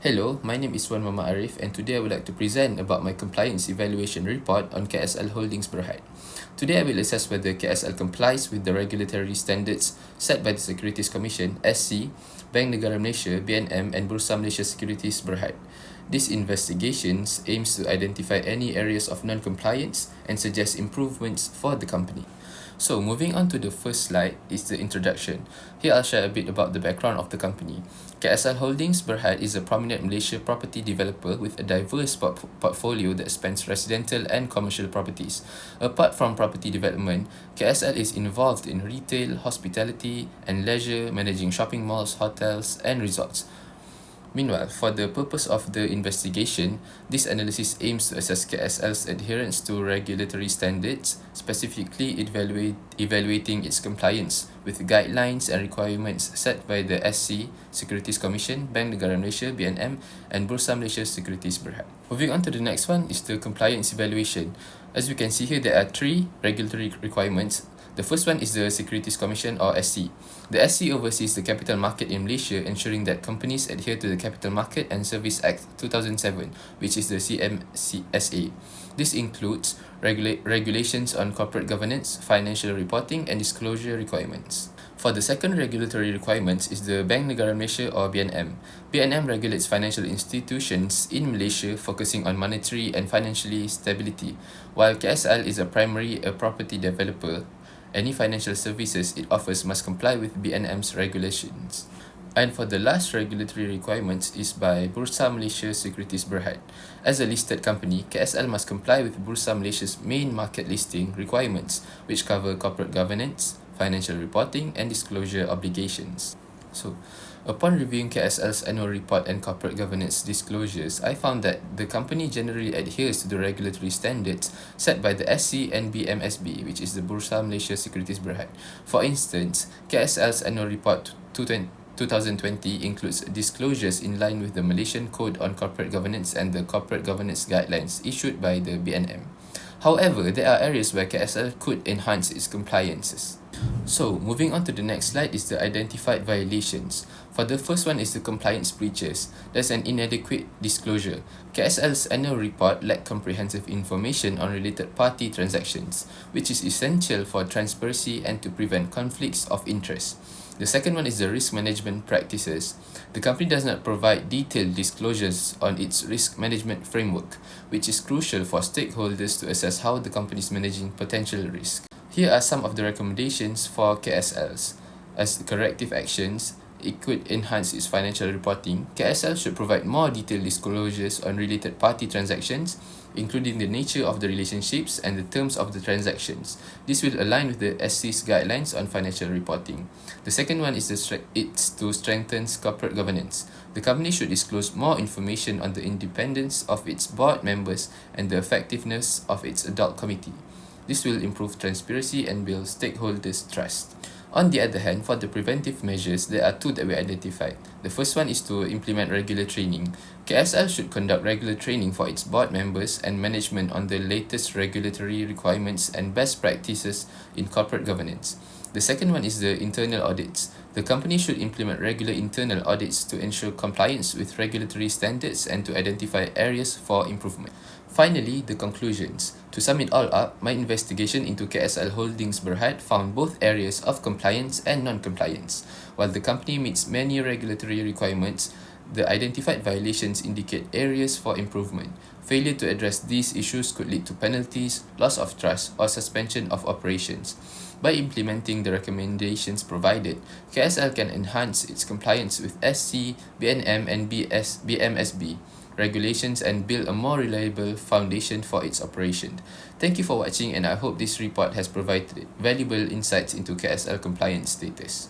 Hello, my name is Wan Mama Arif, and today I would like to present about my compliance evaluation report on KSL Holdings Berhad. Today I will assess whether KSL complies with the regulatory standards set by the Securities Commission, SC, Bank Negara Malaysia, BNM, and Bursa Malaysia Securities Berhad. This investigation aims to identify any areas of non-compliance and suggest improvements for the company. So moving on to the first slide is the introduction. Here I'll share a bit about the background of the company. KSL Holdings Berhad is a prominent Malaysia property developer with a diverse portfolio that spans residential and commercial properties. Apart from property development, KSL is involved in retail, hospitality, and leisure, managing shopping malls, hotels, and resorts. Meanwhile, for the purpose of the investigation, this analysis aims to assess KSL's adherence to regulatory standards, specifically evaluating its compliance with guidelines and requirements set by the SC, Securities Commission, Bank Negara Malaysia, BNM, and Bursa Malaysia Securities Berhad. Moving on to the next one is the compliance evaluation. As we can see here, there are three regulatory requirements. The first one is the Securities Commission or SC. The SC oversees the capital market in Malaysia, ensuring that companies adhere to the Capital Market and Service Act 2007, which is the CMCSA. This includes regulations on corporate governance, financial reporting, and disclosure requirements. For the second regulatory requirement is the Bank Negara Malaysia or BNM. BNM regulates financial institutions in Malaysia, focusing on monetary and financial stability, while KSL is a property developer. Any financial services it offers must comply with BNM's regulations. And for the last regulatory requirements is by Bursa Malaysia Securities Berhad. As a listed company, KSL must comply with Bursa Malaysia's main market listing requirements, which cover corporate governance, financial reporting, and disclosure obligations. So, upon reviewing KSL's annual report and corporate governance disclosures, I found that the company generally adheres to the regulatory standards set by the SC and BMSB, which is the Bursa Malaysia Securities Berhad. For instance, KSL's annual report 2020 includes disclosures in line with the Malaysian Code on Corporate Governance and the Corporate Governance Guidelines issued by the BNM. However, there are areas where KSL could enhance its compliances. So, moving on to the next slide is the identified violations. For the first one is the compliance breaches. There's an inadequate disclosure. KSL's annual report lacked comprehensive information on related party transactions, which is essential for transparency and to prevent conflicts of interest. The second one is the risk management practices. The company does not provide detailed disclosures on its risk management framework, which is crucial for stakeholders to assess how the company is managing potential risk. Here are some of the recommendations for KSLs. As corrective actions, it could enhance its financial reporting. KSL should provide more detailed disclosures on related party transactions, including the nature of the relationships and the terms of the transactions. This will align with the SC's guidelines on financial reporting. The second one is to strengthen corporate governance. The company should disclose more information on the independence of its board members and the effectiveness of its adult committee. This will improve transparency and build stakeholders' trust. On the other hand, for the preventive measures, there are two that we identified. The first one is to implement regular training. KSL should conduct regular training for its board members and management on the latest regulatory requirements and best practices in corporate governance. The second one is the internal audits. The company should implement regular internal audits to ensure compliance with regulatory standards and to identify areas for improvement. Finally, the conclusions. To sum it all up, my investigation into KSL Holdings Berhad found both areas of compliance and non-compliance. While the company meets many regulatory requirements, the identified violations indicate areas for improvement. Failure to address these issues could lead to penalties, loss of trust, or suspension of operations. By implementing the recommendations provided, KSL can enhance its compliance with SC, BNM, and BMSB regulations and build a more reliable foundation for its operation. Thank you for watching, and I hope this report has provided valuable insights into KSL compliance status.